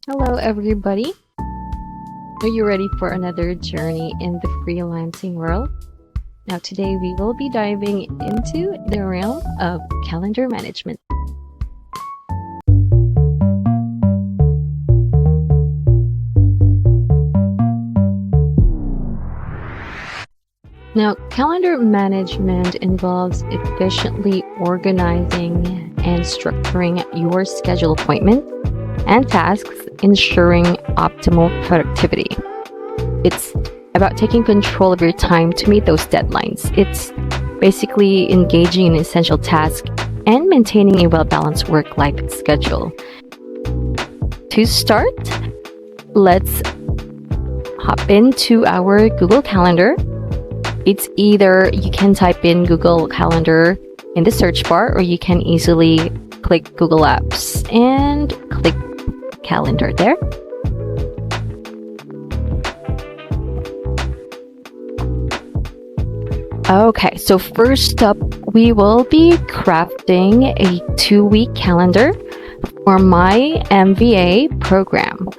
Hello, everybody. Are you ready for another journey in the freelancing world? Now, today we will be diving into the realm of calendar management. Now, calendar management involves efficiently organizing and structuring your schedule appointments and tasks, ensuring optimal productivity. It's about taking control of your time to meet those deadlines. It's basically engaging in essential tasks and maintaining a well-balanced work-life schedule. To start, let's hop into our Google Calendar. It's either you can type in Google Calendar in the search bar, or you can easily click Google Apps and click Calendar there. Okay, so first up, we will be crafting a 2-week calendar for my MVA program.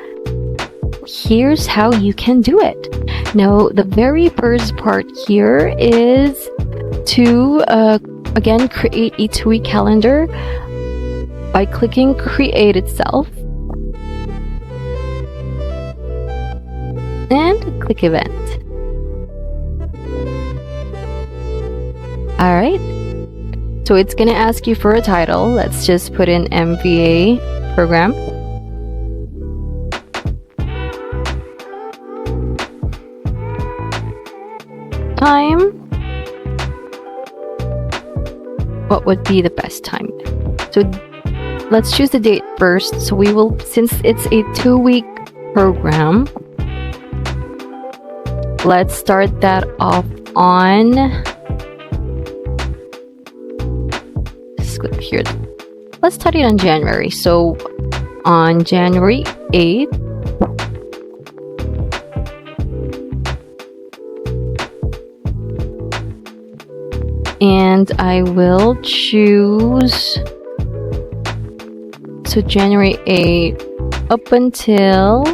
Here's how you can do it. Now, the very first part here is to, again, create a 2-week calendar by clicking Create itself and click Event. Alright, so it's going to ask you for a title. Let's just put in MVA program. Time. What would be the best time? So let's choose the date first. So we will, since it's a 2-week program, let's start that off on, let's click here. Let's start it on January. So on January 8th, and I will choose, so January 8th up until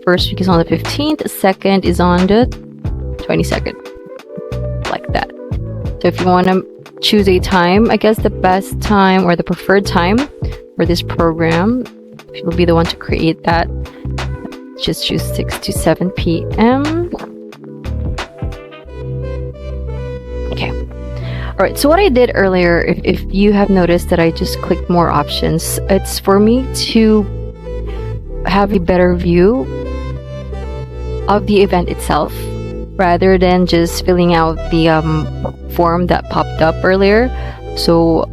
first week is on the 15th, second is on the 22nd, like that. So if you want to choose a time, I guess the best time or the preferred time for this program, if you'll be the one to create that, just choose 6 to 7 p.m. Okay. Alright, so what I did earlier, if you have noticed that I just clicked more options, it's for me to have a better view of the event itself, rather than just filling out the form that popped up earlier. So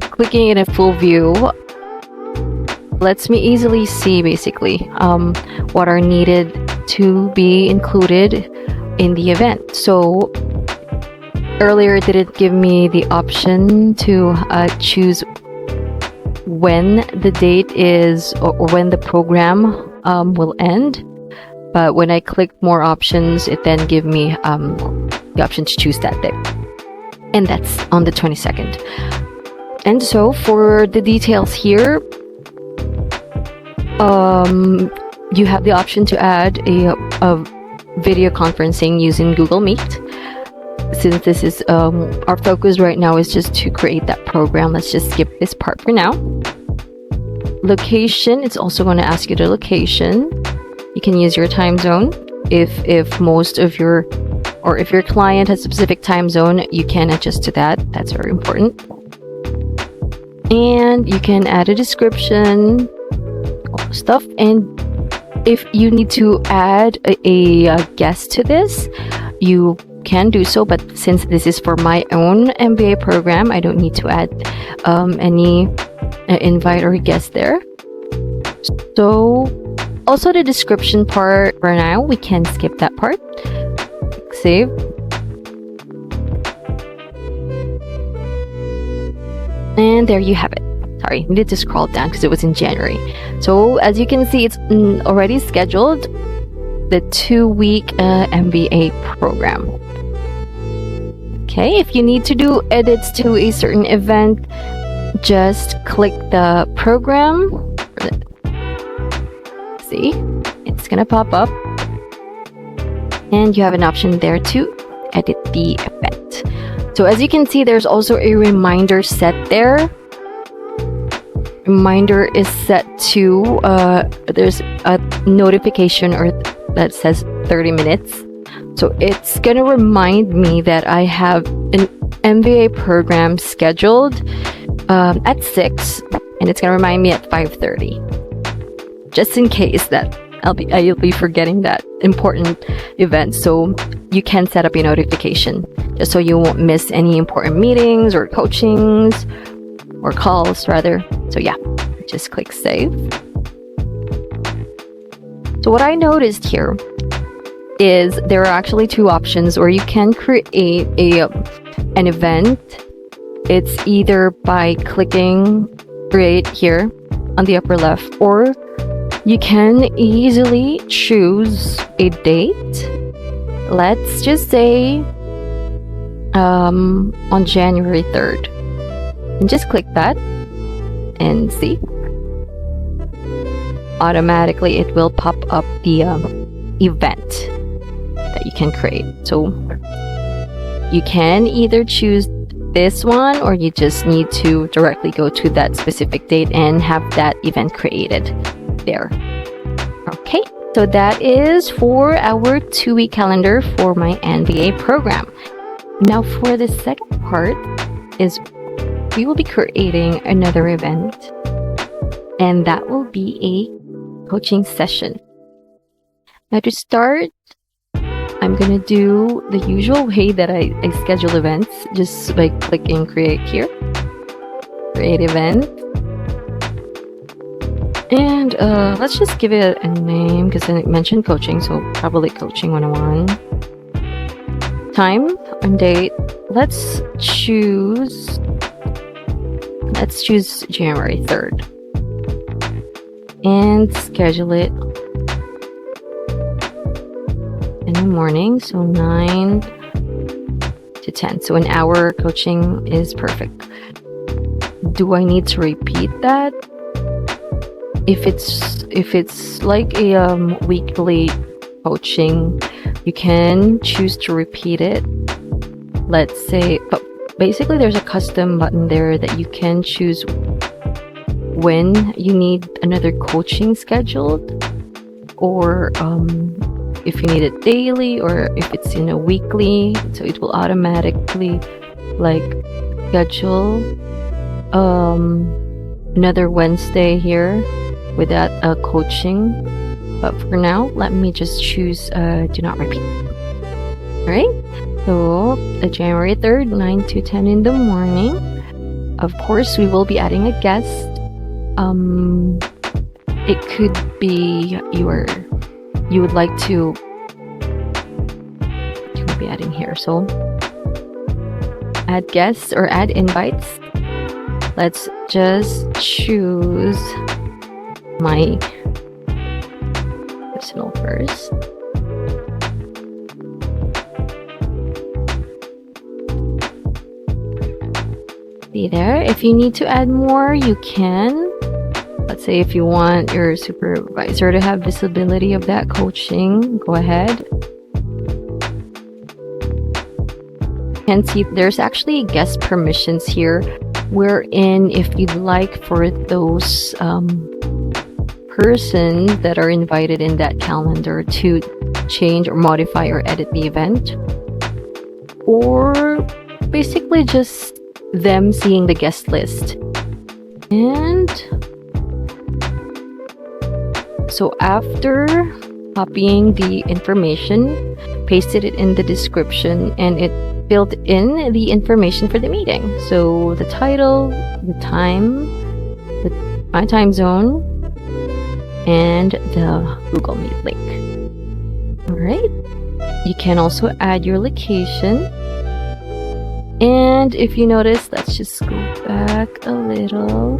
clicking in a full view lets me easily see basically what are needed to be included in the event. So earlier it didn't give me the option to choose when the date is, or when the program will end. But when I click more options, it then give me the option to choose that day. And that's on the 22nd. And so for the details here, you have the option to add a video conferencing using Google Meet. Since this is our focus right now is just to create that program, let's just skip this part for now. Location, it's also going to ask you the location. You can use your time zone. If most of your, or if your client has a specific time zone, you can adjust to that. That's very important. And you can add a description, all the stuff. And if you need to add a guest to this, you can do so, but since this is for my own MBA program, I don't need to add any invite or guest there. So also the description part, for now we can skip that part. Save. And there you have it. Sorry, needed to scroll down because it was in January. So as you can see, it's already scheduled, the 2-week MBA program. Okay, if you need to do edits to a certain event, just click the program see, it's gonna pop up, and you have an option there to edit the event. So as you can see, there's also a reminder set there. Reminder is set to there's a notification or that says 30 minutes. So it's gonna remind me that I have an MBA program scheduled at 6, and it's gonna remind me at 5:30, just in case that I'll be forgetting that important event. So you can set up a notification just so you won't miss any important meetings or coachings or calls rather. So yeah, just click save. So what I noticed here is there are actually two options where you can create an event. It's either by clicking create here on the upper left, or you can easily choose a date. Let's just say on January 3rd, and just click that and see, automatically it will pop up the event that you can create. So you can either choose this one, or you just need to directly go to that specific date and have that event created there. Okay, so that is for our 2-week calendar for my MBA program. Now for the second part is we will be creating another event, and that will be a coaching session. Now to start, I'm gonna do the usual way that I schedule events, just by clicking create here, create event. And let's just give it a name because I mentioned coaching, so probably coaching 101. Time and date, let's choose January 3rd and schedule it in the morning, so 9 to 10. So an hour coaching is perfect. Do I need to repeat that? If it's like a weekly coaching, you can choose to repeat it. Let's say, but basically there's a custom button there that you can choose when you need another coaching scheduled, or if you need it daily, or if it's in a weekly, so it will automatically like schedule another Wednesday here without a coaching. But for now, let me just choose do not repeat. Alright, so the January 3rd, 9 to 10 in the morning. Of course, we will be adding a guest. It could be you would like to be adding here, so add guests or add invites. Let's just choose my personal first. See there, if you need to add more, you can. Let's say if you want your supervisor to have visibility of that coaching, go ahead. You can see there's actually guest permissions here, wherein if you'd like for those persons that are invited in that calendar to change or modify or edit the event, or basically just them seeing the guest list. And so after copying the information, pasted it in the description, and it filled in the information for the meeting. So the title, the time, my time zone, and the Google Meet link. Alright, you can also add your location. And if you notice, let's just go back a little.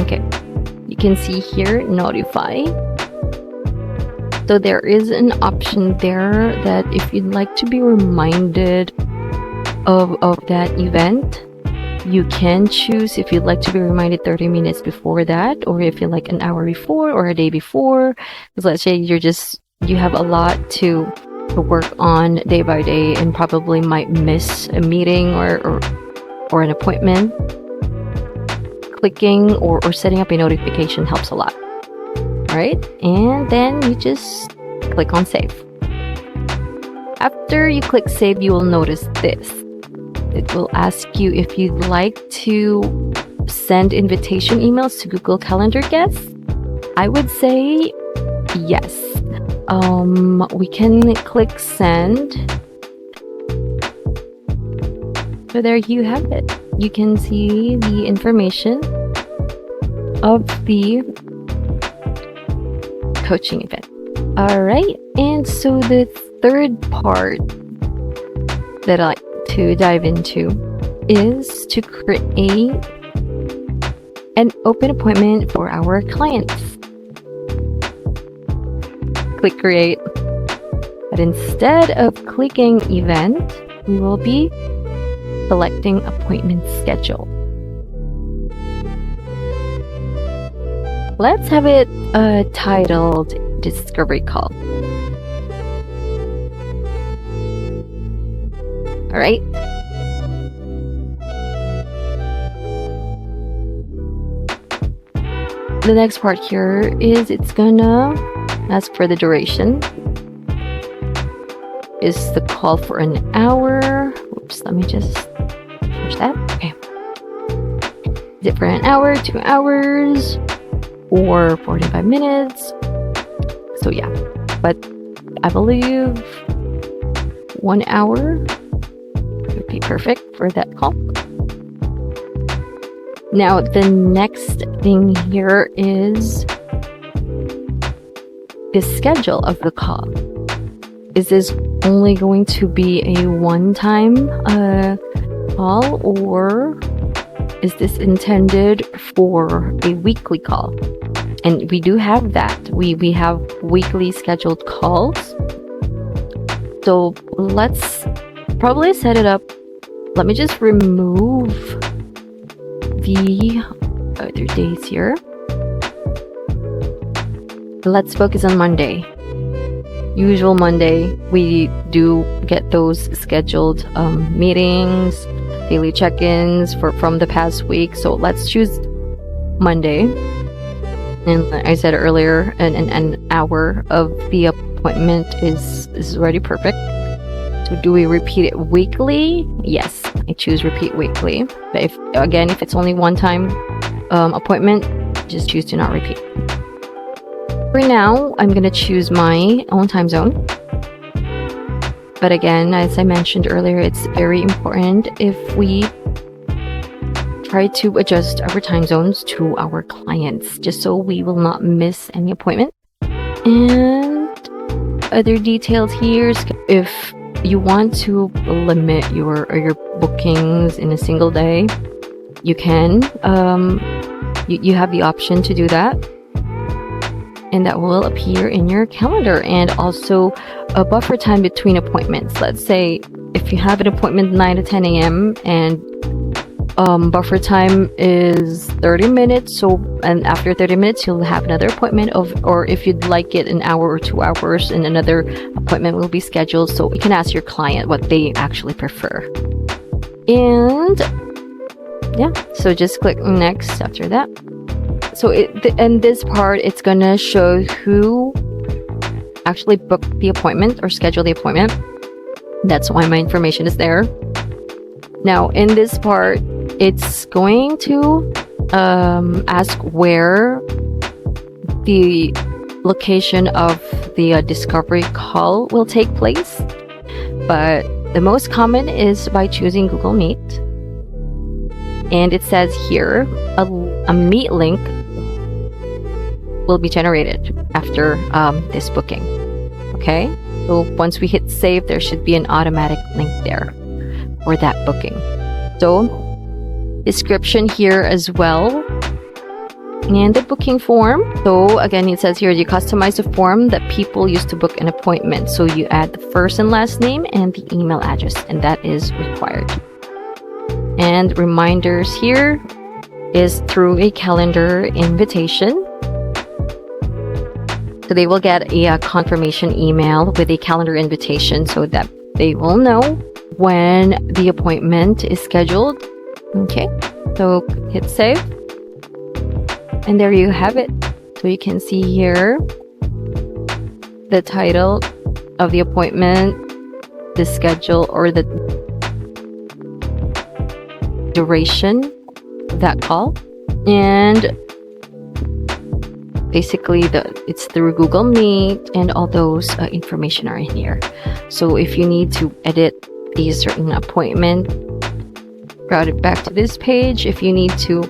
Okay, you can see here, notify. So there is an option there that if you'd like to be reminded of that event, You can choose if you'd like to be reminded 30 minutes before that, or if you like an hour before or a day before. Because let's say you have a lot to work on day by day and probably might miss a meeting or an appointment. Clicking or setting up a notification helps a lot. All right, and then you just click on save. After you click save, you will notice this. It will ask you if you'd like to send invitation emails to Google Calendar guests. I would say yes. We can click send. So there you have it. You can see the information of the coaching event. All right, and so the third part that I like to dive into is to create an open appointment for our clients. Click create, but instead of clicking event, we will be selecting appointment schedule. Let's have it titled Discovery Call. All right. The next part here is it's gonna ask for the duration. Is the call for an hour? Oops, let me just change that. Okay. Is it for an hour, 2 hours, or 45 minutes? So yeah, but I believe 1 hour would be perfect for that call. Now, the next thing here is the schedule of the call. Is this only going to be a one-time call, or is this intended for a weekly call? And we do have that. We have weekly scheduled calls. So let's probably set it up. Let me just remove the other days here. Let's focus on Monday. Usual Monday, we do get those scheduled meetings, daily check-ins from the past week. So let's choose Monday. And like I said earlier, an hour of the appointment is already perfect. So do we repeat it weekly? Yes, I choose repeat weekly. But if it's only one time appointment, just choose to not repeat. For now, I'm going to choose my own time zone. But again, as I mentioned earlier, it's very important if we try to adjust our time zones to our clients, just so we will not miss any appointment. And other details here is if you want to limit your bookings in a single day, you can. You have the option to do that. And that will appear in your calendar, and also a buffer time between appointments. Let's say if you have an appointment 9 to 10 a.m. and buffer time is 30 minutes, and after 30 minutes you'll have another appointment or if you'd like it an hour or 2 hours, and another appointment will be scheduled. So you can ask your client what they actually prefer. And yeah, so just click next after that. So in this part, it's gonna show who actually booked the appointment or scheduled the appointment. That's why my information is there. Now, in this part, it's going to ask where the location of the discovery call will take place. But the most common is by choosing Google Meet. And it says here, a Meet link will be generated after this booking. Okay, so once we hit save, there should be an automatic link there for that booking. So description here as well, and the booking form. So again, it says here you customize the form that people use to book an appointment. So you add the first and last name and the email address, and that is required. And reminders here is through a calendar invitation. So they will get a confirmation email with a calendar invitation so that they will know when the appointment is scheduled. Okay, so hit save. And there you have it. So you can see here the title of the appointment, the schedule, or the duration of that call. And basically it's through Google Meet, and all those information are in here. So if you need to edit a certain appointment, route it back to this page. If you need to,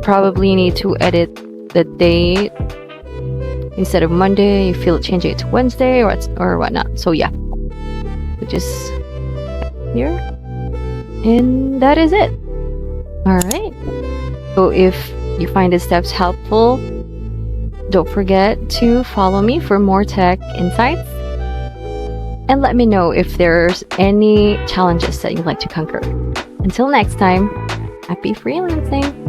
probably need to edit the date. Instead of Monday, you feel changing it to Wednesday or whatnot. So yeah, just here, and that is it. All right. So if you find the steps helpful, don't forget to follow me for more tech insights, and let me know if there's any challenges that you'd like to conquer. Until next time, happy freelancing!